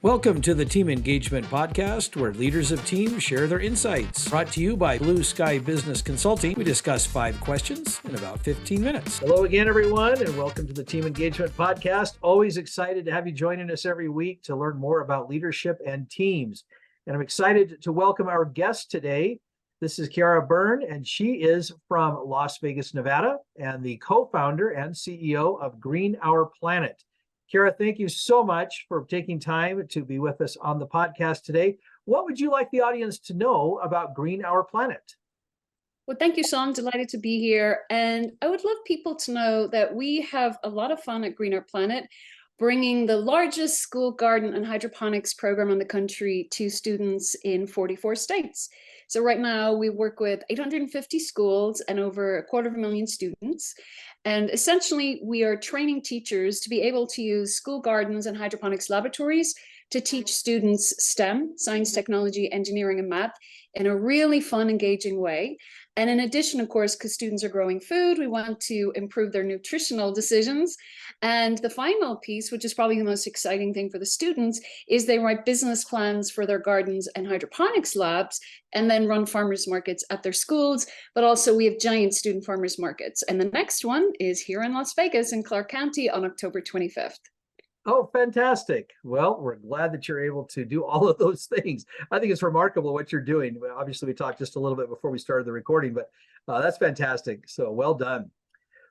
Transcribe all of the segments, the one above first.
Welcome to the Team Engagement Podcast, where leaders of teams share their insights. Brought to you by Blue Sky Business Consulting. We discuss 5 questions in about 15 minutes. Hello again, everyone, and welcome to the Team Engagement Podcast. Always excited to have you joining us every week to learn more about leadership and teams. And I'm excited to welcome our guest today. This is Ciara Byrne, and she is from Las Vegas, Nevada, and the co-founder and CEO of Green Our Planet. Ciara, thank you so much for taking time to be with us on the podcast today. What would you like the audience to know about Green Our Planet? Well, thank you, Sean. Delighted to be here. And I would love people to know that we have a lot of fun at Green Our Planet, bringing the largest school garden and hydroponics program in the country to students in 44 states. So right now we work with 850 schools and over 250,000 students. And essentially we are training teachers to be able to use school gardens and hydroponics laboratories to teach students STEM, science, technology, engineering, and math in a really fun, engaging way. And in addition, of course, because students are growing food, we want to improve their nutritional decisions. And the final piece, which is probably the most exciting thing for the students, is they write business plans for their gardens and hydroponics labs and then run farmers markets at their schools. But also we have giant student farmers markets. And the next one is here in Las Vegas in Clark County on October 25th. Oh, fantastic. Well, we're glad that you're able to do all of those things. I think it's remarkable what you're doing. Obviously, we talked just a little bit before we started the recording, but that's fantastic. So well done.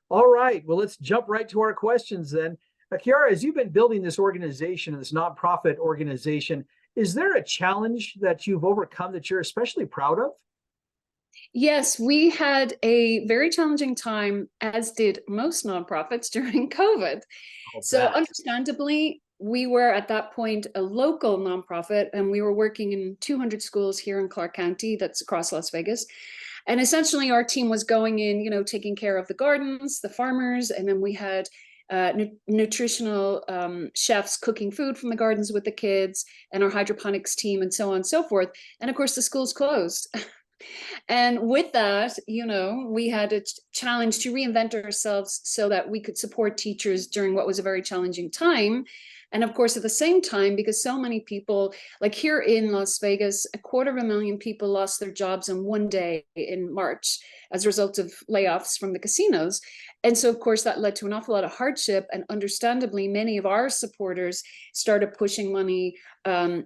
All right. Well, let's jump right to our questions then. Ciara, as you've been building this organization, this nonprofit organization, is there a challenge that you've overcome that you're especially proud of? Yes, we had a very challenging time, as did most nonprofits during COVID. So understandably, we were at that point a local nonprofit, and we were working in 200 schools here in Clark County, that's across Las Vegas. And essentially our team was going in, taking care of the gardens, the farmers, and then we had nutritional chefs cooking food from the gardens with the kids, and our hydroponics team, and so on and so forth. And of course, the schools closed. And with that, we had a challenge to reinvent ourselves so that we could support teachers during what was a very challenging time. And of course, at the same time, because so many people, like here in Las Vegas, 250,000 people lost their jobs in one day in March as a result of layoffs from the casinos. And so, of course, that led to an awful lot of hardship. And understandably, many of our supporters started pushing money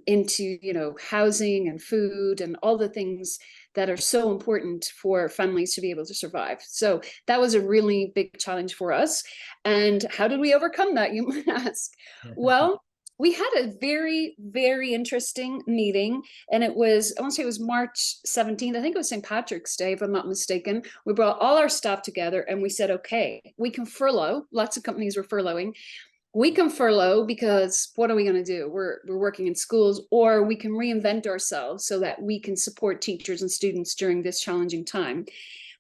into, housing and food and all the things that are so important for families to be able to survive. So that was a really big challenge for us. And how did we overcome that, you might ask? Well, we had a very, very interesting meeting, and I want to say it was March 17th. I think it was St. Patrick's Day, if I'm not mistaken. We brought all our staff together and we said, okay, we can furlough. Lots of companies were furloughing. We can furlough because what are we going to do? We're working in schools, or we can reinvent ourselves so that we can support teachers and students during this challenging time.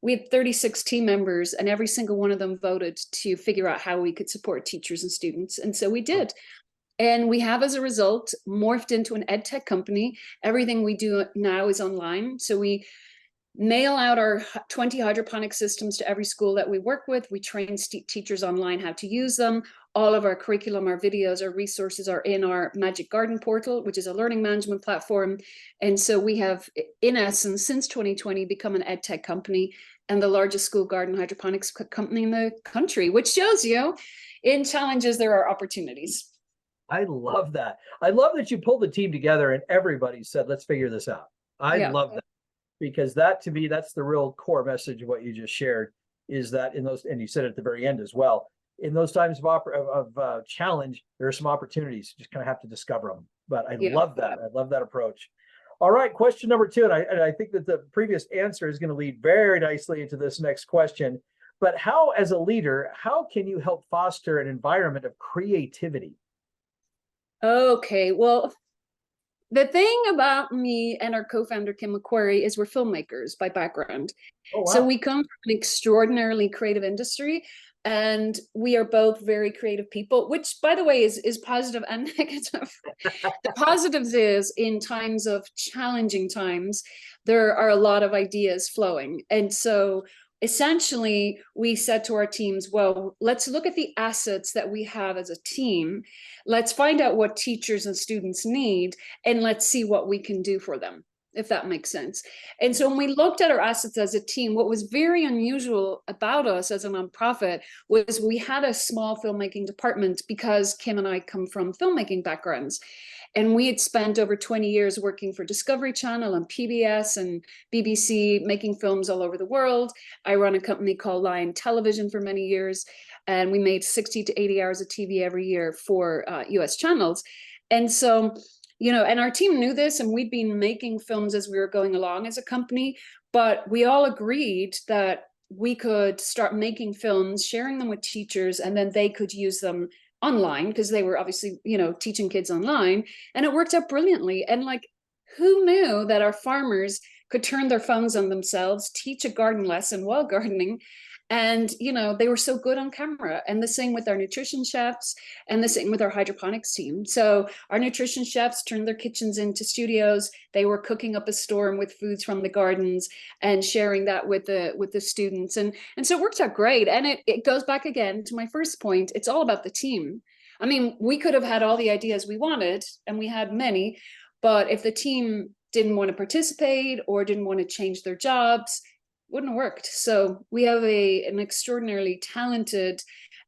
We had 36 team members, and every single one of them voted to figure out how we could support teachers and students. And so we did. And we have, as a result, morphed into an ed tech company. Everything we do now is online. So we mail out our 20 hydroponic systems to every school that we work with. We train teachers online how to use them. All of our curriculum, our videos, our resources are in our Magic Garden portal, which is a learning management platform. And so we have, in essence, since 2020, become an ed tech company and the largest school garden hydroponics company in the country, which shows you in challenges, there are opportunities. I love that. I love that you pulled the team together and everybody said, let's figure this out. I love that, because that, to me, that's the real core message of what you just shared, is that in those, and you said it at the very end as well, in those times of challenge, there are some opportunities. You just kind of have to discover them. But I love that. I love that approach. All right, question number 2, and I think that the previous answer is going to lead very nicely into this next question. But how, as a leader, how can you help foster an environment of creativity? Okay, well, the thing about me and our co-founder, Kim MacQuarrie, is we're filmmakers by background. Oh, wow. So we come from an extraordinarily creative industry, and we are both very creative people, which, by the way, is positive and negative. The positives is, in times of challenging times, there are a lot of ideas flowing. And so essentially we said to our teams, well, let's look at the assets that we have as a team. Let's find out what teachers and students need, and let's see what we can do for them, if that makes sense. And so when we looked at our assets as a team, what was very unusual about us as a nonprofit was we had a small filmmaking department, because Kim and I come from filmmaking backgrounds. And we had spent over 20 years working for Discovery Channel and PBS and BBC, making films all over the world. I run a company called Lion Television for many years, and we made 60 to 80 hours of TV every year for US channels. And so, and our team knew this, and we'd been making films as we were going along as a company, but we all agreed that we could start making films, sharing them with teachers, and then they could use them online, because they were obviously, teaching kids online, and it worked out brilliantly. And like, who knew that our farmers could turn their phones on themselves, teach a garden lesson while gardening, and they were so good on camera. And the same with our nutrition chefs, and the same with our hydroponics team. So our nutrition chefs turned their kitchens into studios. They were cooking up a storm with foods from the gardens and sharing that with the students, and so it worked out great. And it goes back again to my first point. It's all about the team. I mean, we could have had all the ideas we wanted, and we had many, but if the team didn't want to participate or didn't want to change their jobs, wouldn't have worked. So we have an extraordinarily talented,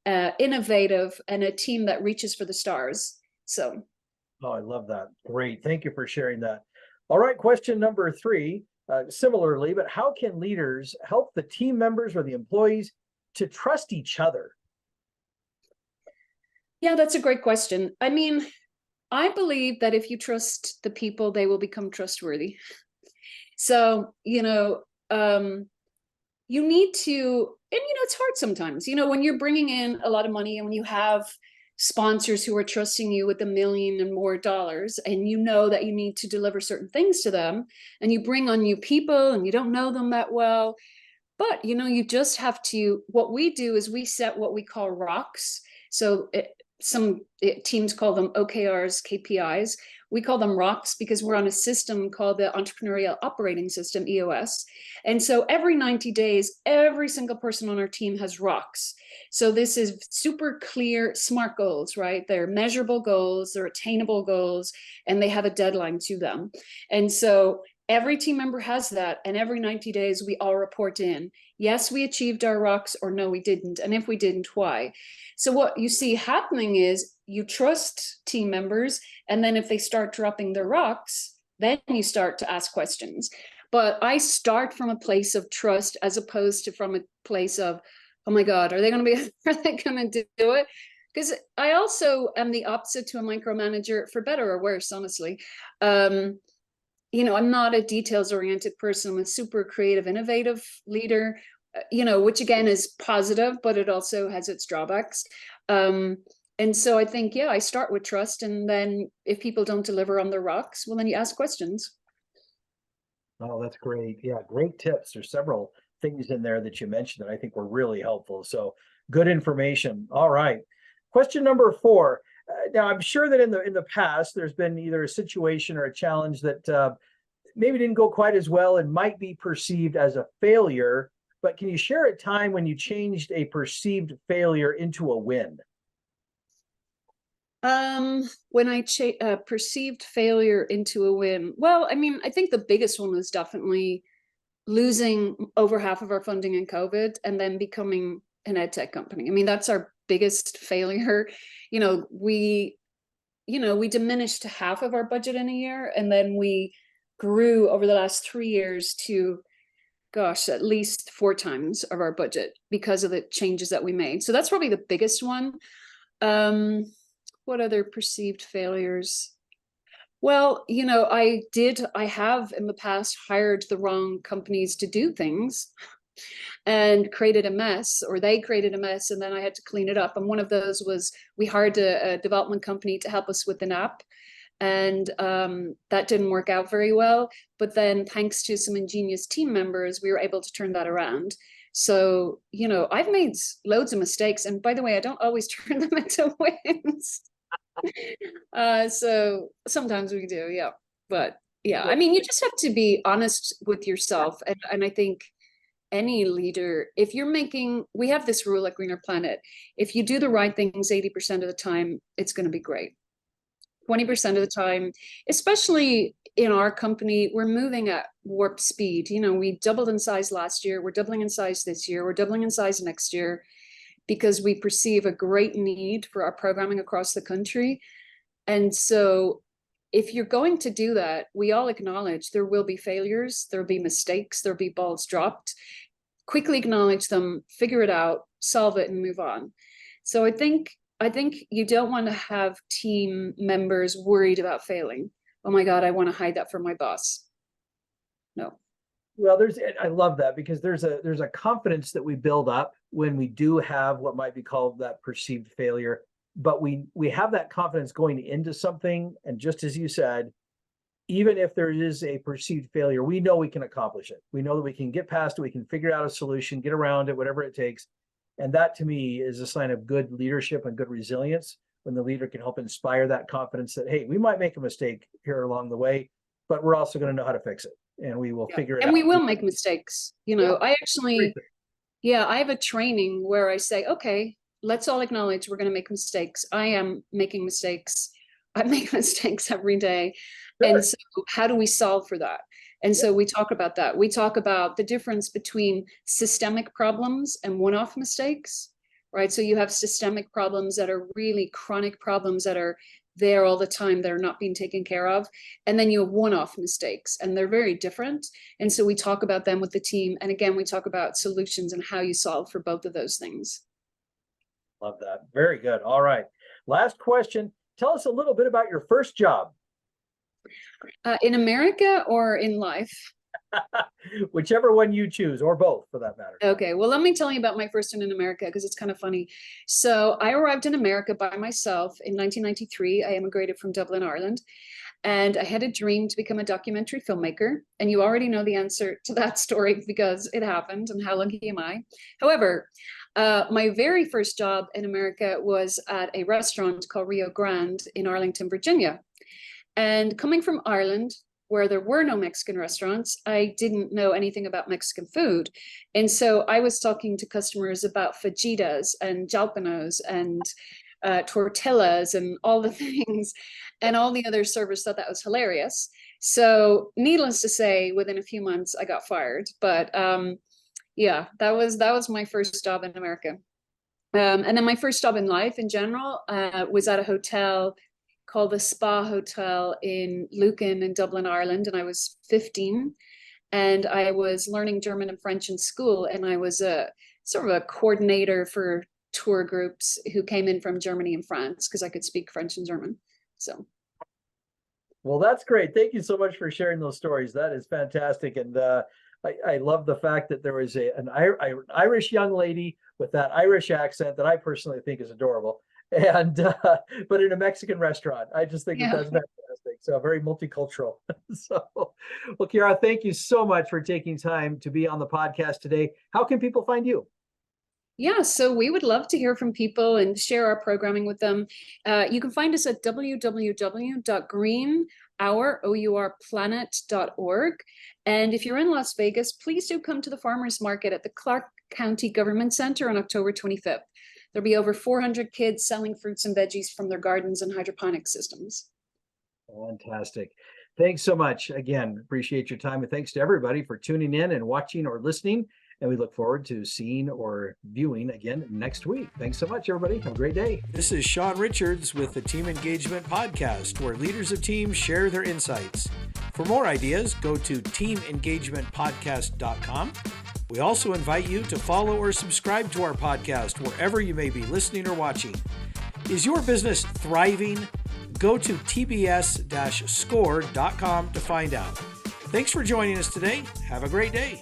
innovative, and a team that reaches for the stars. So. Oh, I love that. Great. Thank you for sharing that. All right. Question number 3, similarly, but how can leaders help the team members or the employees to trust each other? Yeah, that's a great question. I mean, I believe that if you trust the people, they will become trustworthy. So, you need to, and it's hard sometimes, when you're bringing in a lot of money, and when you have sponsors who are trusting you with $1 million and more dollars, and that you need to deliver certain things to them, and you bring on new people and you don't know them that well, but you just have to, what we do is we set what we call rocks. So some teams call them OKRs, KPIs. We call them rocks because we're on a system called the Entrepreneurial Operating System, EOS. And so every 90 days, every single person on our team has rocks. So this is super clear, SMART goals, right? They're measurable goals, they're attainable goals, and they have a deadline to them. And so every team member has that, and every 90 days we all report in. Yes, we achieved our rocks, or no, we didn't. And if we didn't, why? So what you see happening is you trust team members, and then if they start dropping their rocks, then you start to ask questions. But I start from a place of trust, as opposed to from a place of, oh my God, are they going to do it? Because I also am the opposite to a micromanager, for better or worse, honestly. I'm not a details-oriented person. I'm a super creative, innovative leader, which again is positive, but it also has its drawbacks. And so I think, I start with trust, and then if people don't deliver on their rocks, well, then you ask questions. Oh, that's great. Yeah, great tips. There's several things in there that you mentioned that I think were really helpful. So good information. All right. Question number 4. Now, I'm sure that in the past, there's been either a situation or a challenge that maybe didn't go quite as well and might be perceived as a failure. But can you share a time when you changed a perceived failure into a win? When I perceived failure into a win, well, I mean, I think the biggest one was definitely losing over half of our funding in COVID and then becoming an ed tech company. I mean, that's our biggest failure. We diminished to half of our budget in a year, and then we grew over the last 3 years to, gosh, at least 4 times of our budget because of the changes that we made. So that's probably the biggest one. What other perceived failures? Well, I have in the past hired the wrong companies to do things and created a mess, or they created a mess, and then I had to clean it up. And one of those was we hired a development company to help us with an app, and that didn't work out very well. But then thanks to some ingenious team members, we were able to turn that around. So, I've made loads of mistakes. And by the way, I don't always turn them into wins. So sometimes we do, yeah. But yeah, I mean, you just have to be honest with yourself. And I think any leader, if you're we have this rule at Greener Planet, if you do the right things 80% of the time, it's going to be great. 20% of the time, especially in our company, we're moving at warp speed. We doubled in size last year. We're doubling in size this year. We're doubling in size next year because we perceive a great need for our programming across the country. And so if you're going to do that, we all acknowledge there will be failures, there'll be mistakes, there'll be balls dropped. Quickly acknowledge them, figure it out, solve it, and move on. So I think you don't want to have team members worried about failing. Oh my God, I want to hide that from my boss. No. Well, I love that, because there's a confidence that we build up when we do have what might be called that perceived failure, but we have that confidence going into something. And just as you said, even if there is a perceived failure, we know we can accomplish it. We know that we can get past it. We can figure out a solution, get around it, whatever it takes. And that, to me, is a sign of good leadership and good resilience, when the leader can help inspire that confidence that, hey, we might make a mistake here along the way, but we're also going to know how to fix it, and we will figure it out. And we will make mistakes. I have a training where I say, okay, let's all acknowledge we're going to make mistakes. I am making mistakes. I make mistakes every day. Sure. And so how do we solve for that? And so we talk about that. We talk about the difference between systemic problems and one-off mistakes, right? So you have systemic problems that are really chronic problems that are there all the time, that are not being taken care of. And then you have one-off mistakes, and they're very different. And so we talk about them with the team. And again, we talk about solutions and how you solve for both of those things. Love that. Very good. All right. Last question. Tell us a little bit about your first job. In America or in life? Whichever one you choose, or both for that matter. Okay, well, let me tell you about my first one in America, because it's kind of funny. So I arrived in America by myself in 1993. I immigrated from Dublin, Ireland, and I had a dream to become a documentary filmmaker. And you already know the answer to that story, because it happened, and how lucky am I? However, my very first job in America was at a restaurant called Rio Grande in Arlington, Virginia. And coming from Ireland, where there were no Mexican restaurants, I didn't know anything about Mexican food. And so I was talking to customers about fajitas and jalpenos and tortillas and all the things, and all the other servers thought that was hilarious. So needless to say, within a few months, I got fired. But yeah, that was my first job in America. And then my first job in life in general was at a hotel called the Spa Hotel in Lucan in Dublin, Ireland. And I was 15, and I was learning German and French in school. And I was a sort of a coordinator for tour groups who came in from Germany and France, because I could speak French and German. So. Well, that's great. Thank you so much for sharing those stories. That is fantastic. And I love the fact that there was an Irish young lady with that Irish accent that I personally think is adorable. And but in a Mexican restaurant, I just think that's fantastic. So very multicultural. So, well, Ciara, thank you so much for taking time to be on the podcast today. How can people find you? Yeah, so we would love to hear from people and share our programming with them. You can find us at www.greenourplanet.org. And if you're in Las Vegas, please do come to the Farmers Market at the Clark County Government Center on October 25th. There'll be over 400 kids selling fruits and veggies from their gardens and hydroponic systems. Fantastic. Thanks so much. Again, appreciate your time. And thanks to everybody for tuning in and watching or listening. And we look forward to seeing or viewing again next week. Thanks so much, everybody. Have a great day. This is Sean Richards with the Team Engagement Podcast, where leaders of teams share their insights. For more ideas, go to teamengagementpodcast.com. We also invite you to follow or subscribe to our podcast wherever you may be listening or watching. Is your business thriving? Go to tbs-score.com to find out. Thanks for joining us today. Have a great day.